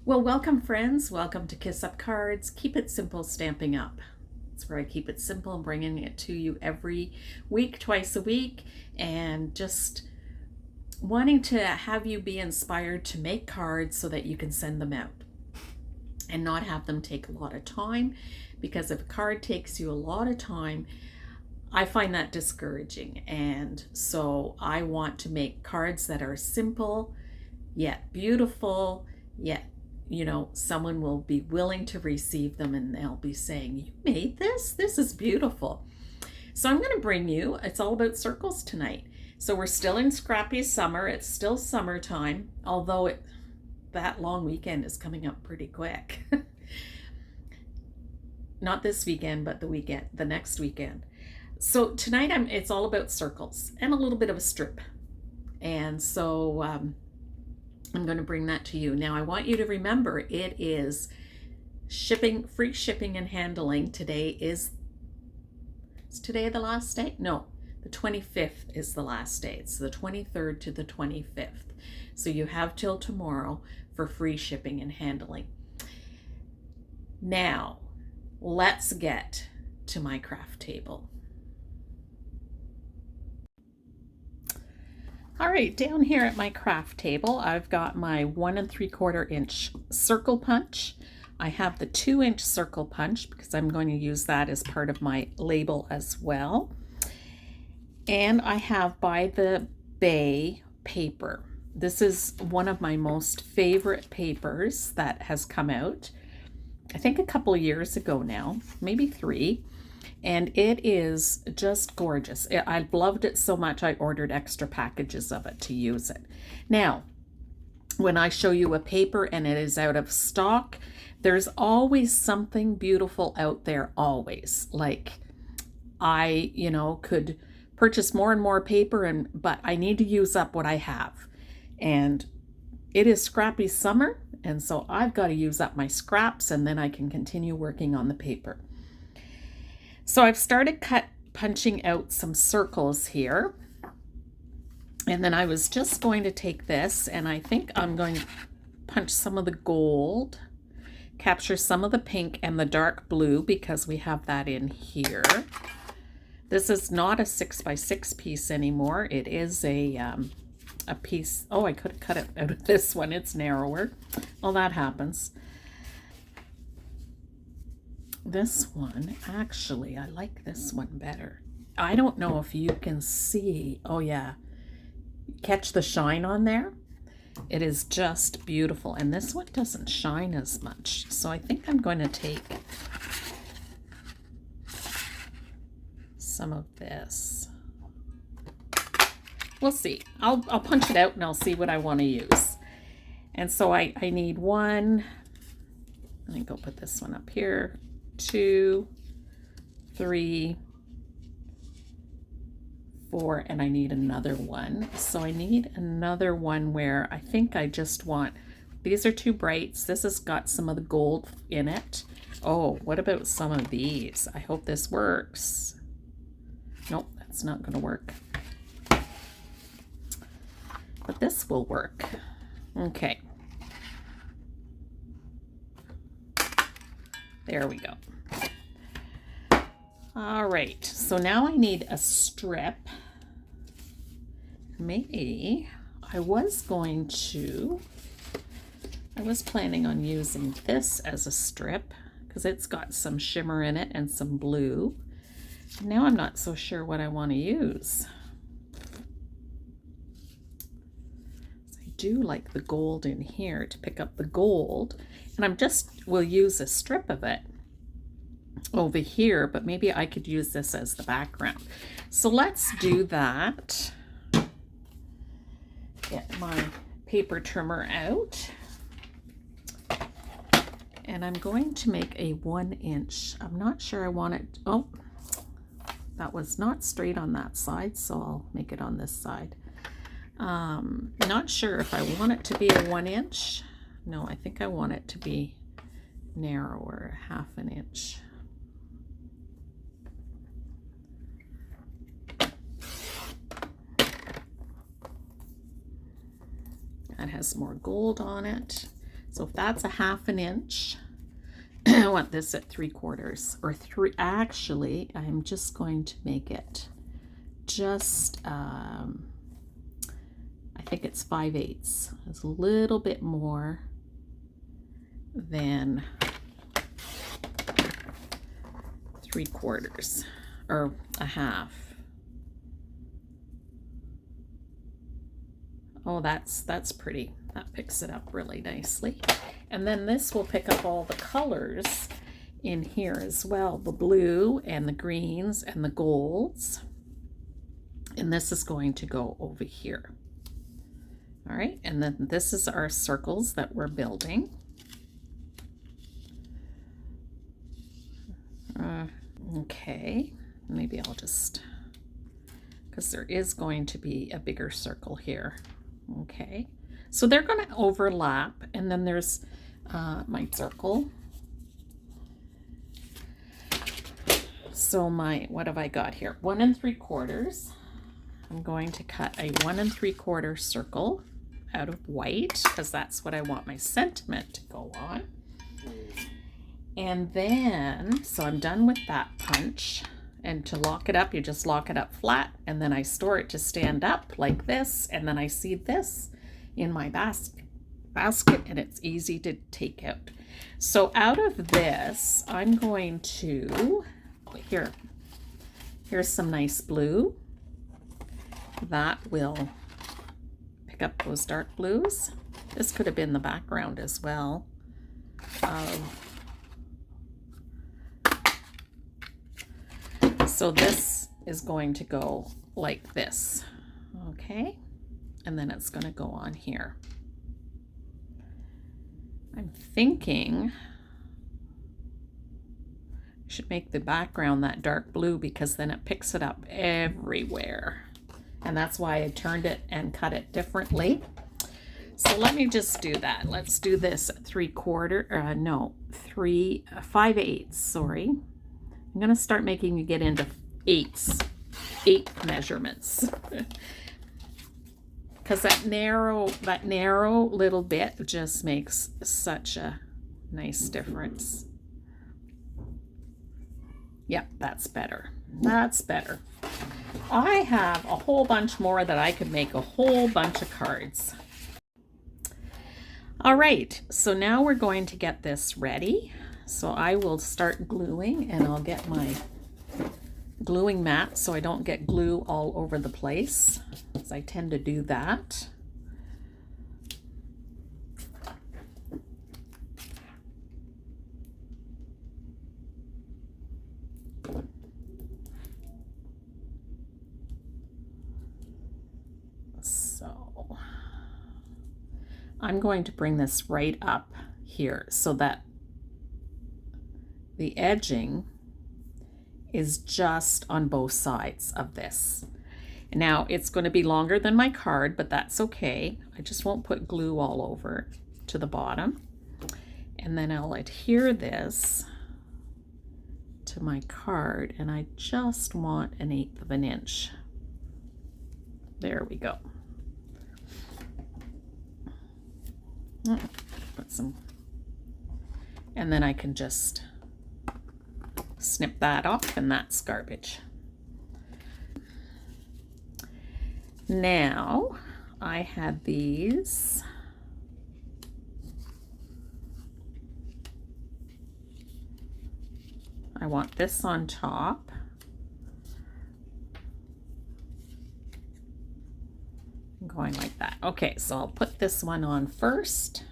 Well, welcome friends. Welcome to Kiss Up Cards. Keep it simple, stamping up. It's where I keep it simple and bringing it to you every week, twice a week, and just wanting to have you be inspired to make cards so that you can send them out and not have them take a lot of time, because if a card takes you a lot of time, I find that discouraging. And so I want to make cards that are simple yet beautiful, yet someone will be willing to receive them and they'll be saying, "You made this? This is beautiful." So I'm going to bring you, it's all about circles tonight. So we're still in Scrappy Summer. It's still summertime, although that long weekend is coming up pretty quick. Not this weekend, but the next weekend. So tonight it's all about circles and a little bit of a strip. And so I'm going to bring that to you. Now I want you to remember it is free shipping and handling. Is today the last day? No, the 25th is the last day. It's the 23rd to the 25th. So you have till tomorrow for free shipping and handling. Now, let's get to my craft table. All right, down here at my craft table, I've got my 1 3/4 inch circle punch. I have the 2-inch circle punch because I'm going to use that as part of my label as well. And I have By the Bay paper. This is one of my most favorite papers that has come out, I think a couple of years ago now, maybe 3. And it is just gorgeous. I loved it so much I ordered extra packages of it to use it. Now, when I show you a paper and it is out of stock, there's always something beautiful out there, always. Like I, could purchase more and more paper, but I need to use up what I have. And it is Scrappy Summer, and so I've got to use up my scraps and then I can continue working on the paper. So I've started punching out some circles here. And then I was just going to take this, and I think I'm going to punch some of the gold, capture some of the pink and the dark blue because we have that in here. This is not a 6x6 piece anymore. It is a piece. Oh, I could have cut it out of this one. It's narrower. Well, that happens. This one, actually, I like this one better. I don't know if you can see. Oh, yeah. Catch the shine on there? It is just beautiful. And this one doesn't shine as much. So I think I'm going to take some of this. We'll see. I'll punch it out and I'll see what I want to use. And so I need one. I think I'll put this one up here. 2, 3, 4, and I need another one. So I need another one where I think I just want, these are too brights. This has got some of the gold in it. Oh, what about some of these? I hope this works. Nope, that's not going to work. But this will work. Okay. There we go. All right, so now I need a strip. Maybe I was planning on using this as a strip because it's got some shimmer in it and some blue. Now I'm not so sure what I want to use. I do like the gold in here to pick up the gold, and will use a strip of it over here, but maybe I could use this as the background. So let's do that. Get my paper trimmer out. And I'm going to make a 1-inch. I'm not sure I want it. Oh, that was not straight on that side, so I'll make it on this side. Not sure if I want it to be a 1-inch. No, I think I want it to be narrower, 1/2 inch. That has more gold on it. So if that's a 1/2 inch, I want this at 3/4 or 3. Actually, I'm just going to make it just, I think it's 5/8. It's a little bit more than 3/4 or a 1/2. Oh, that's pretty. That picks it up really nicely. And then this will pick up all the colors in here as well, the blue and the greens and the golds. And this is going to go over here. All right, and then this is our circles that we're building. Okay, maybe I'll just, because there is going to be a bigger circle here. Okay, so they're going to overlap, and then there's my circle. So what have I got here? 1 3/4. I'm going to cut a 1 3/4 circle out of white because that's what I want my sentiment to go on. And then, so I'm done with that punch. And to lock it up, you just lock it up flat, and then I store it to stand up like this, and then I see this in my basket, and it's easy to take out. So out of this, I'm going to, here's some nice blue. That will pick up those dark blues. This could have been the background as well. So this is going to go like this, okay? And then it's going to go on here. I'm thinking I should make the background that dark blue because then it picks it up everywhere. And that's why I turned it and cut it differently. So let me just do that. Let's do this at 5/8, sorry. I'm going to start making you get into 8 measurements. Because that narrow little bit just makes such a nice difference. Yep, that's better. That's better. I have a whole bunch more that I could make a whole bunch of cards. All right, so now we're going to get this ready. So I will start gluing, and I'll get my gluing mat so I don't get glue all over the place, because I tend to do that. So I'm going to bring this right up here so that the edging is just on both sides of this. Now it's going to be longer than my card, but that's okay. I just won't put glue all over to the bottom. And then I'll adhere this to my card, and I just want 1/8 of an inch. There we go. Put some, and then I can just snip that off, and that's garbage. Now I had these I want this on top. Going like that. Okay, so I'll put this one on first.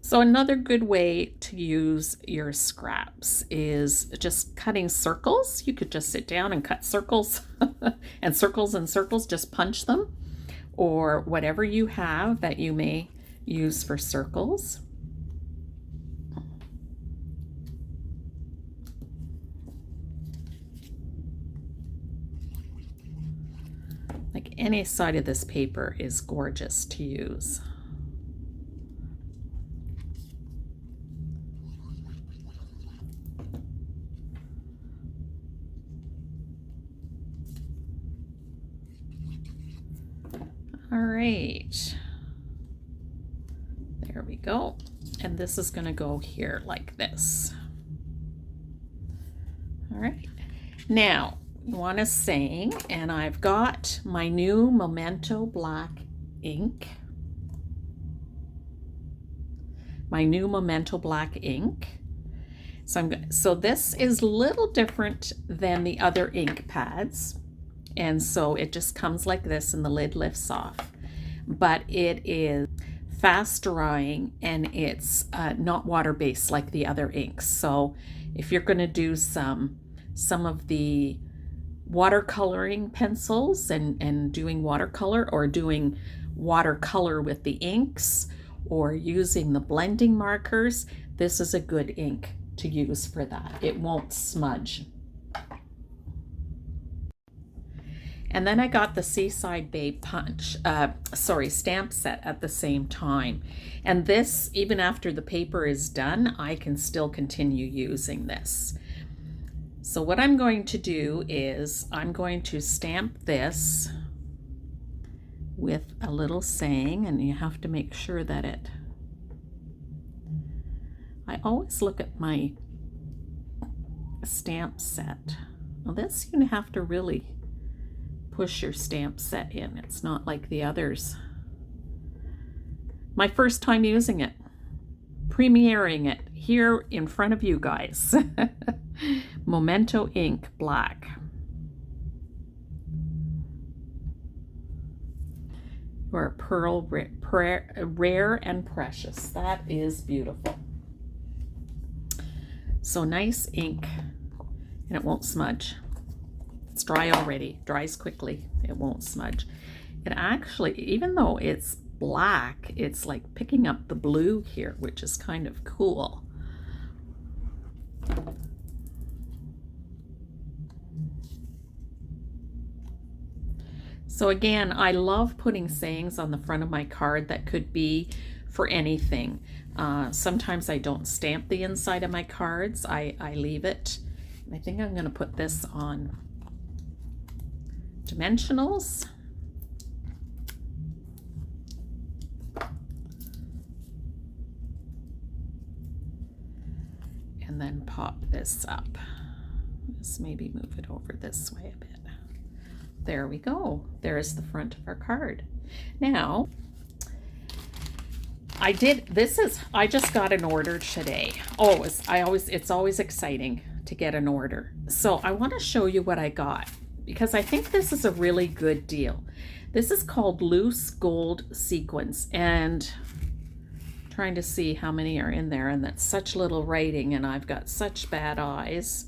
So another good way to use your scraps is just cutting circles. You could just sit down and cut circles and circles and circles, just punch them, or whatever you have that you may use for circles. Like any side of this paper is gorgeous to use. All right. we go. And this is going to go here like this. All right. Now, you want to sing, and I've got my new Memento black ink. My new Memento black ink. So this is a little different than the other ink pads. And so it just comes like this and the lid lifts off. But it is fast drying and it's not water-based like the other inks. So if you're going to do some of the watercoloring pencils and doing watercolor, or doing watercolor with the inks, or using the blending markers, this is a good ink to use for that. It won't smudge. And then I got the Seaside Bay stamp set at the same time. And this, even after the paper is done, I can still continue using this. So what I'm going to do is I'm going to stamp this with a little saying, and you have to make sure that I always look at my stamp set. Well, this you have to really push your stamp set in. It's not like the others. My first time using it, premiering it here in front of you guys. Memento ink black. Or pearl rare and precious. That is beautiful. So nice ink, and it won't smudge. It's dry already, dries quickly, it won't smudge. It actually, even though it's black, it's like picking up the blue here, which is kind of cool. So again, I love putting sayings on the front of my card that could be for anything. Sometimes I don't stamp the inside of my cards. I leave it. I think I'm going to put this on dimensionals. And then pop this up. Let's maybe move it over this way a bit. There we go. There's the front of our card. Now, I just got an order today. It's always exciting to get an order. So I want to show you what I got, because I think this is a really good deal. This is called Loose Gold Sequins, and I'm trying to see how many are in there, and that's such little writing, and I've got such bad eyes.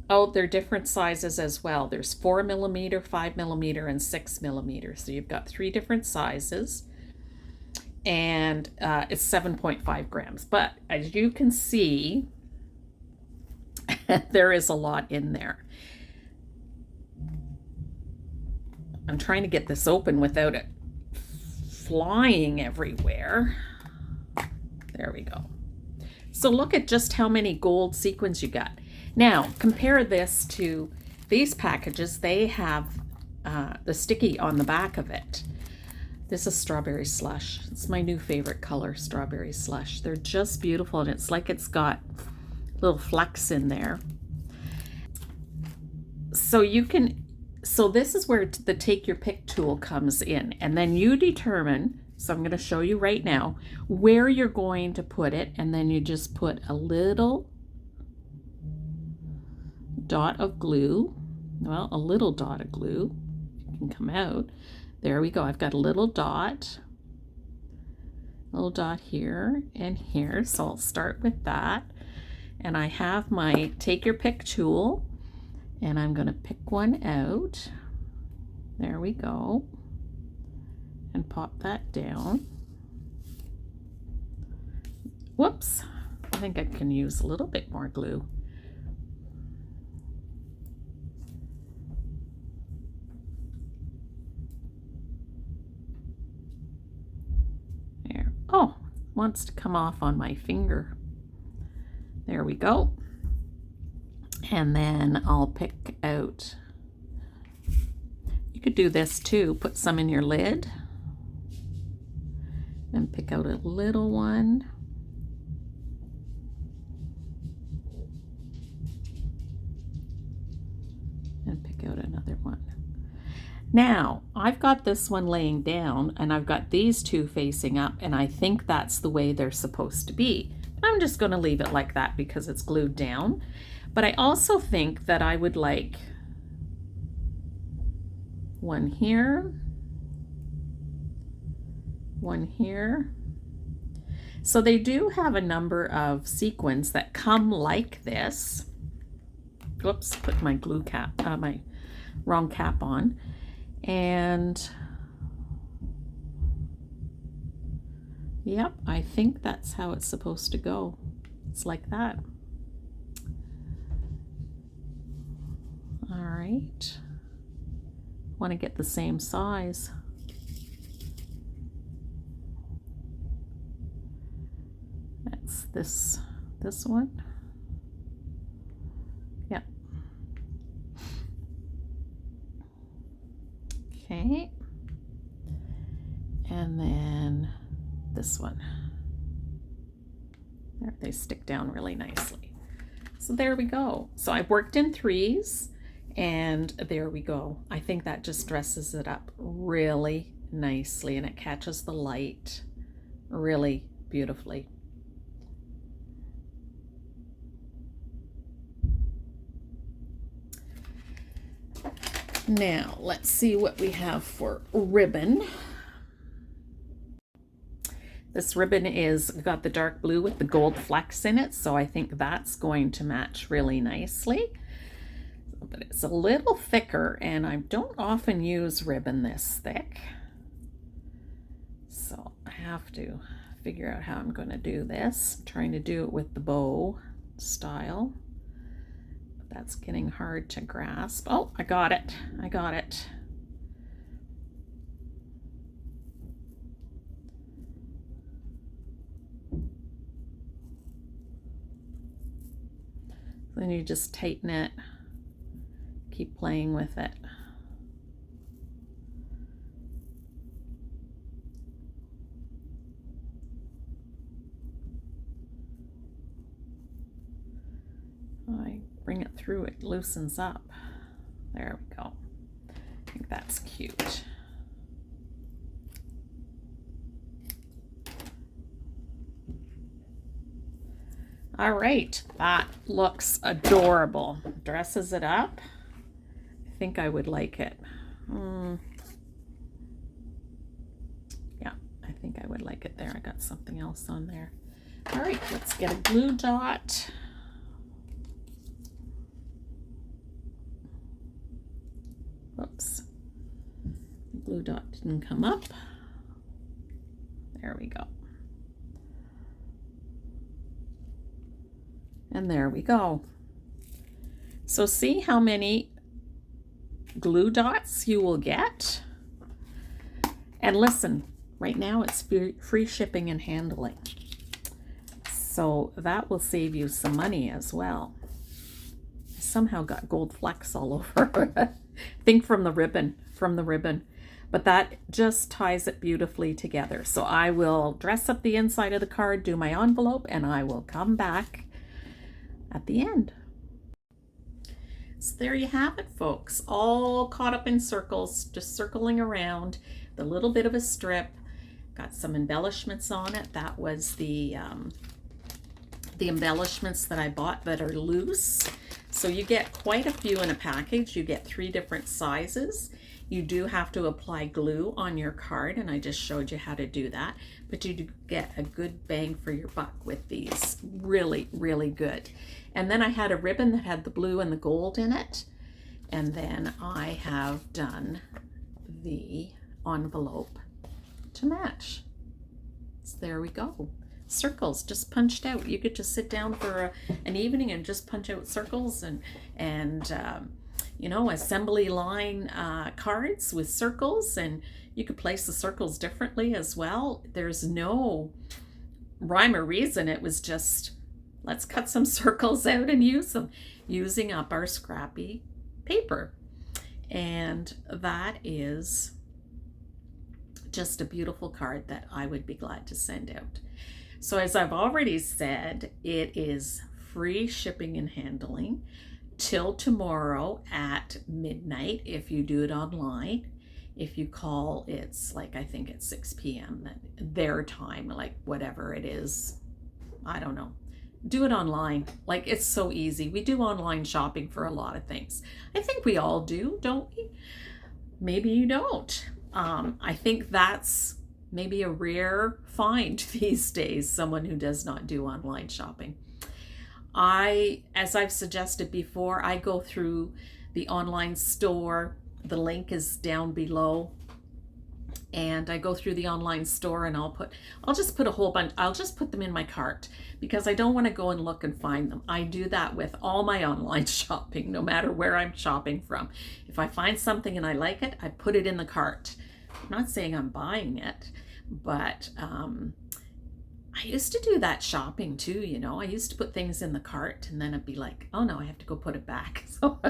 Oh, they're different sizes as well. There's 4mm, 5mm, and 6mm. So you've got 3 different sizes, and it's 7.5 grams. But as you can see, there is a lot in there. I'm trying to get this open without it flying everywhere. There we go. So look at just how many gold sequins you got. Now, compare this to these packages. They have the sticky on the back of it. This is Strawberry Slush. It's my new favorite color, Strawberry Slush. They're just beautiful, and it's like it's got little flecks in there. So this is where the Take Your Pick tool comes in, and then you determine, so I'm going to show you right now, where you're going to put it, and then you just put a little dot of glue. Well, a little dot of glue. It can come out. There we go. I've got a little dot here and here. So I'll start with that. And I have my Take Your Pick tool, and I'm going to pick one out. There we go. And pop that down. Whoops. I think I can use a little bit more glue. There. Oh, wants to come off on my finger. There we go. And then I'll pick out, you could do this too, put some in your lid. and pick out a little one. And pick out another one. Now, I've got this one laying down and I've got these two facing up, and I think that's the way they're supposed to be. I'm just going to leave it like that because it's glued down. But I also think that I would like one here, one here. So they do have a number of sequins that come like this. Whoops, put my glue cap, my wrong cap on. And yep, I think that's how it's supposed to go. It's like that. All right. Want to get the same size. That's this one. Yep. Okay. And then this one. There, they stick down really nicely. So there we go. So I've worked in threes, and there we go. I think that just dresses it up really nicely, and it catches the light really beautifully. Now, let's see what we have for ribbon. This ribbon is got the dark blue with the gold flecks in it, so I think that's going to match really nicely. But it's a little thicker, and I don't often use ribbon this thick. So I have to figure out how I'm going to do this. I'm trying to do it with the bow style. That's getting hard to grasp. Oh, I got it. I got it. Then you just tighten it. Keep playing with it. I bring it through, it loosens up. There we go. I think that's cute. All right, that looks adorable. Dresses it up. I think I would like it. Yeah, I think I would like it there. I got something else on there. All right, let's get a glue dot. Whoops, the glue dot didn't come up. There we go. And there we go. So see how many glue dots you will get? And listen, right now it's free shipping and handling. So that will save you some money as well. I somehow got gold flecks all over. I think from the ribbon. But that just ties it beautifully together. So I will dress up the inside of the card, do my envelope, and I will come back at the end. So there you have it, folks, all caught up in circles, just circling around, the little bit of a strip. Got some embellishments on it. That was the embellishments that I bought that are loose. So you get quite a few in a package. You get 3 different sizes. You do have to apply glue on your card, and I just showed you how to do that. But you do get a good bang for your buck with these. Really, really good. And then I had a ribbon that had the blue and the gold in it. And then I have done the envelope to match. So there we go. Circles just punched out. You get to sit down for an evening and just punch out circles and you know, assembly line cards with circles, and you could place the circles differently as well. There's no rhyme or reason. It was just, let's cut some circles out and use them using up our scrappy paper. And that is just a beautiful card that I would be glad to send out. So as I've already said, it is free shipping and handling till tomorrow at midnight if you do it online. If you call, it's like, I think it's 6 p.m. their time, like whatever it is. I don't know. Do it online. Like, it's so easy. We do online shopping for a lot of things. I think we all do, don't we? Maybe you don't. I think that's maybe a rare find these days, someone who does not do online shopping. As I've suggested before, I go through the online store. The link is down below. And I go through the online store and I'll just put a whole bunch, I'll just put them in my cart because I don't want to go and look and find them. I do that with all my online shopping, no matter where I'm shopping from. If I find something and I like it, I put it in the cart. I'm not saying I'm buying it, but I used to do that shopping too, you know. I used to put things in the cart and then I'd be like, oh no, I have to go put it back. So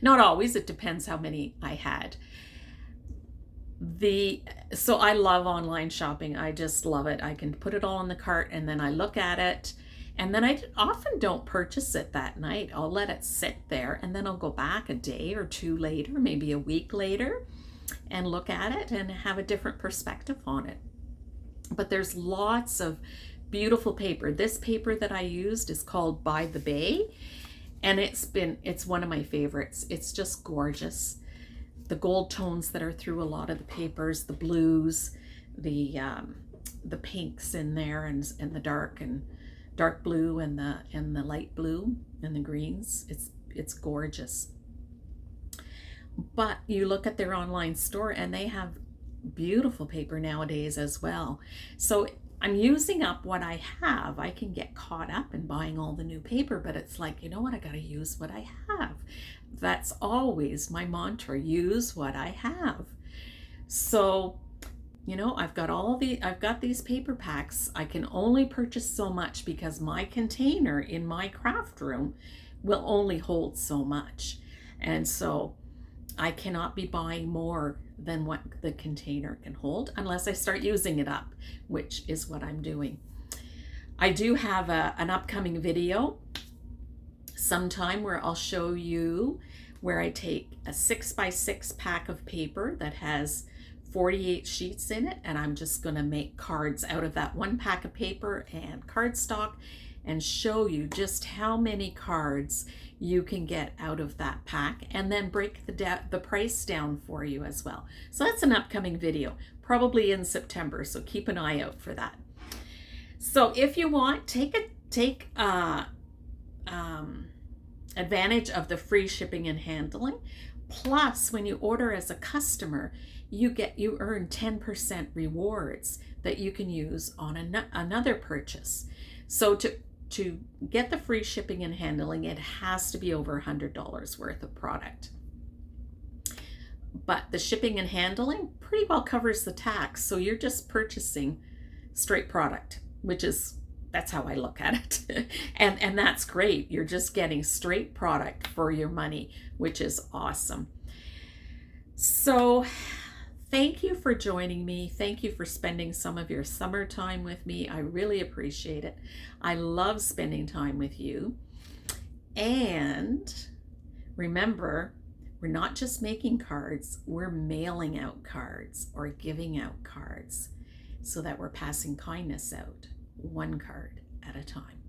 not always, it depends how many I had. So I love online shopping. I just love it. I can put it all in the cart and then I look at it, and then I often don't purchase it that night. I'll let it sit there and then I'll go back a day or two later, maybe a week later, and look at it and have a different perspective on it. But there's lots of beautiful paper. This paper that I used is called By the Bay, and it's one of my favorites. It's just gorgeous. The gold tones that are through a lot of the papers, the blues, the pinks in there, and the dark blue and the light blue and the greens. It's gorgeous. But you look at their online store and they have beautiful paper nowadays as well. So I'm using up what I have. I can get caught up in buying all the new paper, but it's like, you know what? I got to use what I have. That's always my mantra, use what I have. So, you know, I've got these paper packs. I can only purchase so much because my container in my craft room will only hold so much. And so I cannot be buying more than what the container can hold unless I start using it up, which is what I'm doing. I do have an upcoming video sometime where I'll show you where I take a 6x6 pack of paper that has 48 sheets in it, and I'm just going to make cards out of that one pack of paper and cardstock and show you just how many cards you can get out of that pack, and then break the price down for you as well. So that's an upcoming video, probably in September, so keep an eye out for that. So if you want, take advantage of the free shipping and handling. Plus, when you order as a customer, you earn 10% rewards that you can use on another purchase. So to get the free shipping and handling, it has to be over $100 worth of product. But the shipping and handling pretty well covers the tax. So you're just purchasing straight product, that's how I look at it. and that's great. You're just getting straight product for your money, which is awesome. So thank you for joining me. Thank you for spending some of your summertime with me. I really appreciate it. I love spending time with you. And remember, we're not just making cards, we're mailing out cards or giving out cards so that we're passing kindness out, one card at a time.